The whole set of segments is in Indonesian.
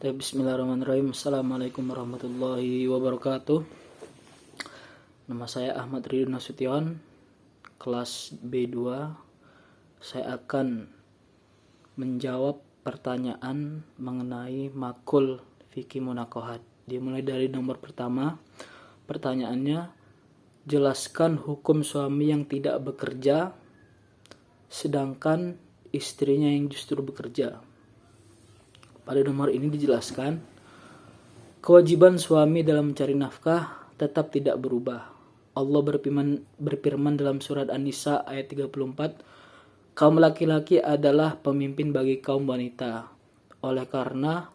Bismillahirrahmanirrahim. Assalamualaikum warahmatullahi wabarakatuh. Nama saya Ahmad Ridho Nasution, kelas B2. Saya akan menjawab pertanyaan mengenai makul fikih munakohat. Dimulai dari nomor pertama. Pertanyaannya, jelaskan hukum suami yang tidak bekerja sedangkan istrinya yang justru bekerja. Pada nomor ini dijelaskan, kewajiban suami dalam mencari nafkah tetap tidak berubah. Allah berfirman dalam surat An-Nisa ayat 34, kaum laki-laki adalah pemimpin bagi kaum wanita. Oleh karena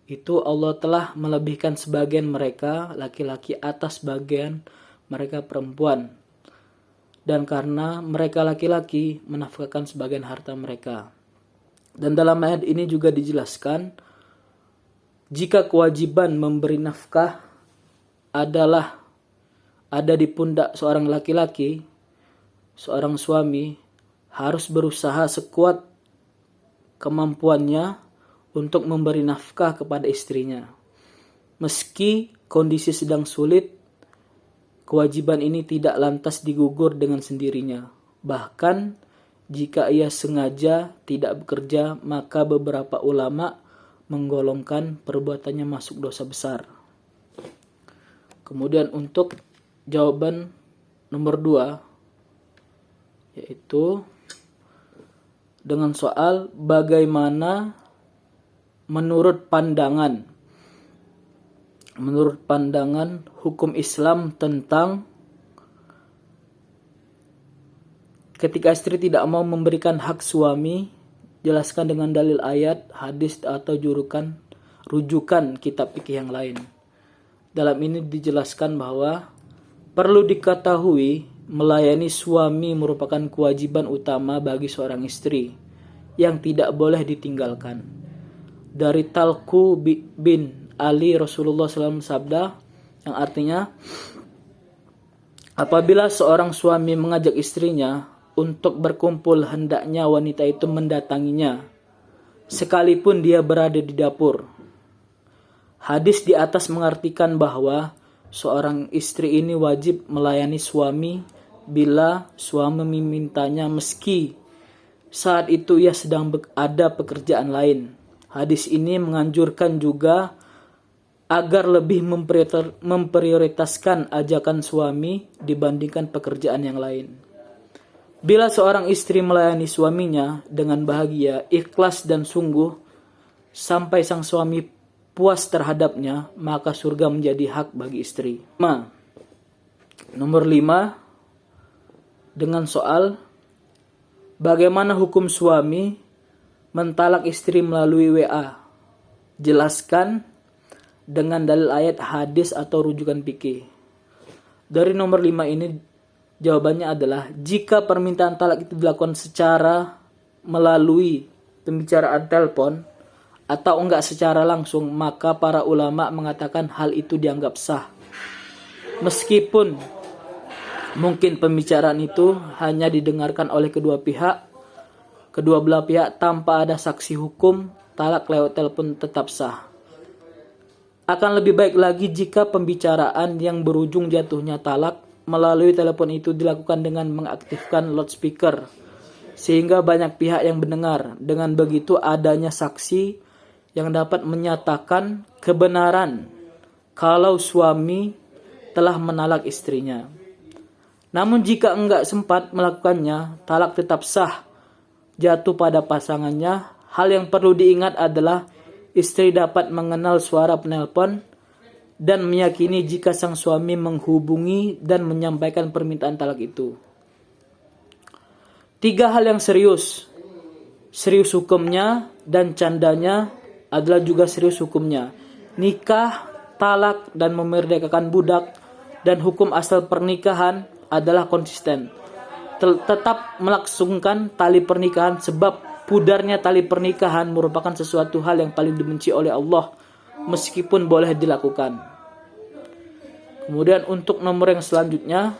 itu Allah telah melebihkan sebagian mereka laki-laki atas bagian mereka perempuan. Dan karena mereka laki-laki menafkahkan sebagian harta mereka. Dan dalam ayat ini juga dijelaskan, jika kewajiban memberi nafkah adalah ada di pundak seorang laki-laki, seorang suami harus berusaha sekuat kemampuannya untuk memberi nafkah kepada istrinya. Meski kondisi sedang sulit, kewajiban ini tidak lantas digugur dengan sendirinya. Bahkan jika ia sengaja tidak bekerja, maka beberapa ulama menggolongkan perbuatannya masuk dosa besar. Kemudian untuk jawaban nomor 2, yaitu dengan soal bagaimana menurut pandangan hukum Islam tentang ketika istri tidak mau memberikan hak suami, jelaskan dengan dalil ayat, hadis atau rujukan kitab fikih yang lain. Dalam ini dijelaskan bahwa perlu diketahui melayani suami merupakan kewajiban utama bagi seorang istri yang tidak boleh ditinggalkan. Dari Talqu bin Ali Rasulullah SAW sabda yang artinya, apabila seorang suami mengajak istrinya untuk berkumpul, hendaknya wanita itu mendatanginya, sekalipun dia berada di dapur. Hadis di atas mengartikan bahwa seorang istri ini wajib melayani suami bila suami memintanya meski saat itu ia sedang ada pekerjaan lain. Hadis ini menganjurkan juga agar lebih memprioritaskan ajakan suami dibandingkan pekerjaan yang lain. Bila seorang istri melayani suaminya dengan bahagia, ikhlas dan sungguh sampai sang suami puas terhadapnya, maka surga menjadi hak bagi istri. Nomor 5, dengan soal bagaimana hukum suami mentalak istri melalui WA. Jelaskan dengan dalil ayat, hadis atau rujukan fikih. Dari nomor 5 ini jawabannya adalah jika permintaan talak itu dilakukan secara melalui pembicaraan telepon atau enggak secara langsung, maka para ulama mengatakan hal itu dianggap sah. Meskipun mungkin pembicaraan itu hanya didengarkan oleh kedua belah pihak tanpa ada saksi hukum, talak lewat telepon tetap sah. Akan lebih baik lagi jika pembicaraan yang berujung jatuhnya talak melalui telepon itu dilakukan dengan mengaktifkan loudspeaker sehingga banyak pihak yang mendengar. Dengan begitu adanya saksi yang dapat menyatakan kebenaran kalau suami telah menalak istrinya. Namun jika enggak sempat melakukannya, talak tetap sah jatuh pada pasangannya. Hal yang perlu diingat adalah istri dapat mengenal suara penelpon dan meyakini jika sang suami menghubungi dan menyampaikan permintaan talak itu. 3 hal yang serius hukumnya dan candanya adalah juga serius hukumnya. Nikah, talak, dan memerdekakan budak, dan hukum asal pernikahan adalah konsisten. Tetap melangsungkan tali pernikahan sebab pudarnya tali pernikahan merupakan sesuatu hal yang paling dibenci oleh Allah, meskipun boleh dilakukan. Kemudian untuk nomor yang selanjutnya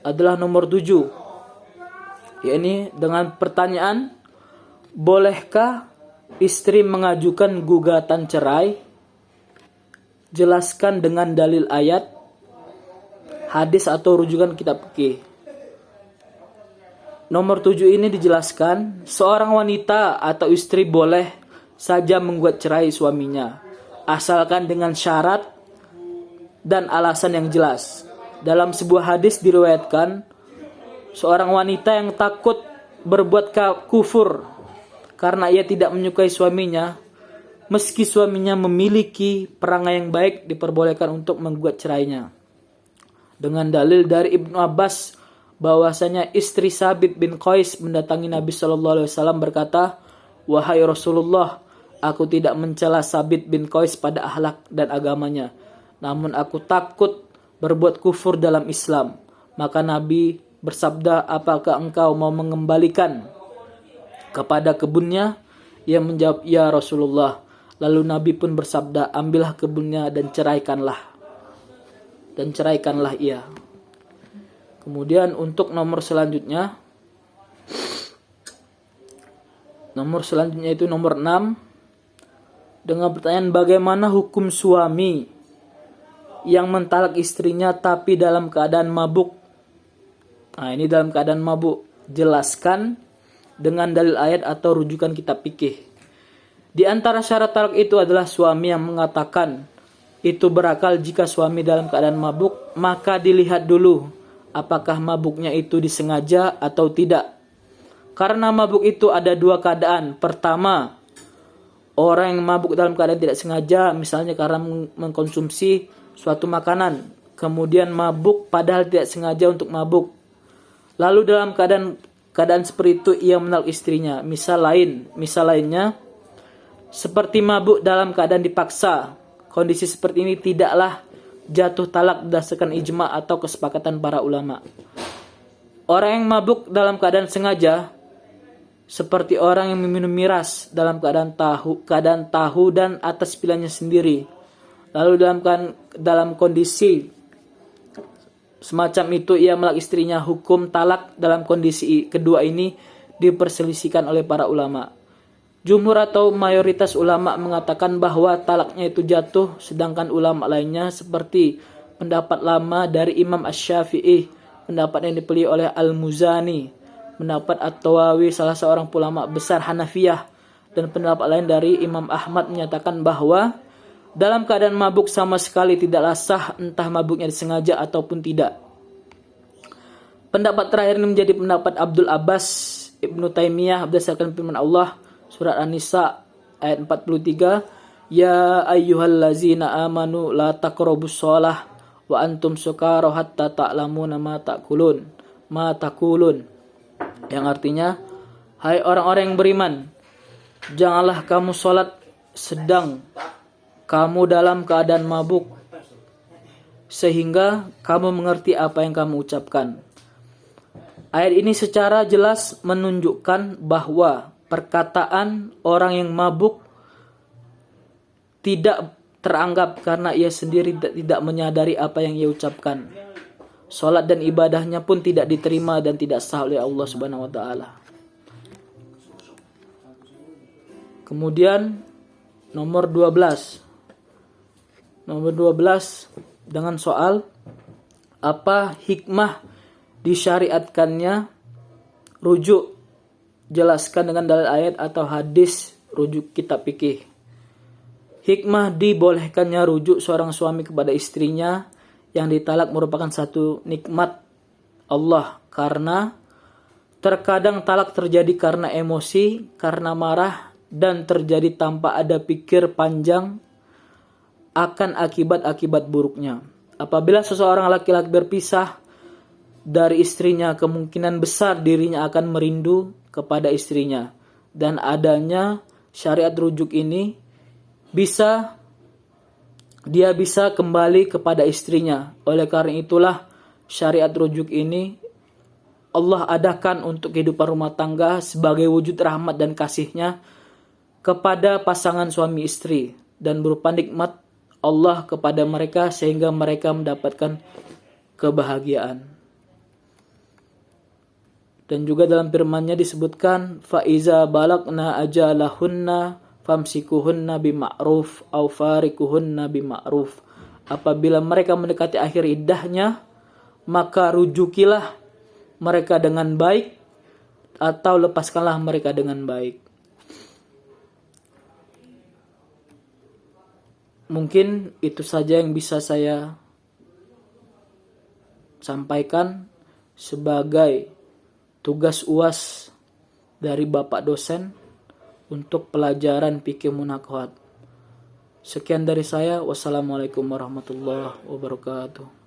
adalah nomor 7, yakni dengan pertanyaan, bolehkah istri mengajukan gugatan cerai, jelaskan dengan dalil ayat, hadis atau rujukan kitab fikih. Nomor 7 ini dijelaskan, seorang wanita atau istri boleh saja menggugat cerai suaminya, asalkan dengan syarat dan alasan yang jelas. Dalam sebuah hadis diriwayatkan, seorang wanita yang takut berbuat kufur karena ia tidak menyukai suaminya, meski suaminya memiliki perangai yang baik, diperbolehkan untuk menggugat cerainya. Dengan dalil dari Ibnu Abbas bahwasanya istri Sabit bin Qais mendatangi Nabi SAW berkata, "Wahai Rasulullah, aku tidak mencela Sabit bin Qais pada akhlak dan agamanya, namun aku takut berbuat kufur dalam Islam." Maka Nabi bersabda, "Apakah engkau mau mengembalikan kepada kebunnya?" Ia menjawab, "Ya Rasulullah." Lalu Nabi pun bersabda, "Ambillah kebunnya dan ceraikanlah." Dan ceraikanlah ia. Kemudian untuk nomor selanjutnya itu nomor 6, dengan pertanyaan bagaimana hukum suami yang mentalak istrinya tapi dalam keadaan mabuk. Nah, ini dalam keadaan mabuk. Jelaskan dengan dalil ayat atau rujukan kitab fikih. Di antara syarat talak itu adalah suami yang mengatakan itu berakal. Jika suami dalam keadaan mabuk, maka dilihat dulu apakah mabuknya itu disengaja atau tidak. Karena mabuk itu ada dua keadaan. Pertama, orang yang mabuk dalam keadaan tidak sengaja, misalnya karena mengkonsumsi suatu makanan, kemudian mabuk padahal tidak sengaja untuk mabuk. Lalu dalam keadaan seperti itu ia menalak istrinya. Misal lainnya seperti mabuk dalam keadaan dipaksa. Kondisi seperti ini tidaklah jatuh talak berdasarkan ijma atau kesepakatan para ulama. Orang yang mabuk dalam keadaan sengaja seperti orang yang meminum miras dalam keadaan tahu dan atas pilihannya sendiri. Lalu dalam kondisi semacam itu ia menalak istrinya, hukum talak dalam kondisi kedua ini diperselisihkan oleh para ulama. Jumhur atau mayoritas ulama mengatakan bahwa talaknya itu jatuh, sedangkan ulama lainnya seperti pendapat lama dari Imam Asy-Syafi'i, pendapat yang dipilih oleh Al-Muzani, pendapat At-Tawawi salah seorang ulama besar Hanafiyah, dan pendapat lain dari Imam Ahmad menyatakan bahwa dalam keadaan mabuk sama sekali tidaklah sah, entah mabuknya disengaja ataupun tidak. Pendapat terakhir ini menjadi pendapat Abdul Abbas Ibnu Taimiyah berdasarkan firman Allah Surat An-Nisa ayat 43, "Ya ayyuhallazina amanu la taqrabus shalah wa antum sukara hatta ta'lamuna ma taqulun." Yang artinya, hai orang-orang yang beriman, janganlah kamu sholat sedang kamu dalam keadaan mabuk, sehingga kamu mengerti apa yang kamu ucapkan. Ayat ini secara jelas menunjukkan bahwa perkataan orang yang mabuk tidak teranggap karena ia sendiri tidak menyadari apa yang ia ucapkan. Salat dan ibadahnya pun tidak diterima dan tidak sah oleh Allah Subhanahu wa taala. Kemudian nomor 12 dengan soal apa hikmah disyariatkannya rujuk, jelaskan dengan dalil ayat atau hadis, rujuk kitab fikih. Hikmah dibolehkannya rujuk seorang suami kepada istrinya yang ditalak merupakan satu nikmat Allah, karena terkadang talak terjadi karena emosi, karena marah, dan terjadi tanpa ada pikir panjang akan akibat-akibat buruknya. Apabila seseorang laki-laki berpisah dari istrinya, kemungkinan besar dirinya akan merindu kepada istrinya, dan adanya syariat rujuk ini dia bisa kembali kepada istrinya. Oleh karena itulah syariat rujuk ini Allah adakan untuk kehidupan rumah tangga sebagai wujud rahmat dan kasih-Nya kepada pasangan suami istri, dan berupa nikmat Allah kepada mereka sehingga mereka mendapatkan kebahagiaan. Dan juga dalam firman-Nya disebutkan faiza balagna ajalahunna famsikuhunna bima'ruf au farikuhunna bima'ruf. Apabila mereka mendekati akhir iddahnya, maka rujukilah mereka dengan baik atau lepaskanlah mereka dengan baik. Mungkin itu saja yang bisa saya sampaikan sebagai tugas UAS dari Bapak dosen untuk pelajaran fikih munakahat. Sekian dari saya. Wassalamualaikum warahmatullahi wabarakatuh.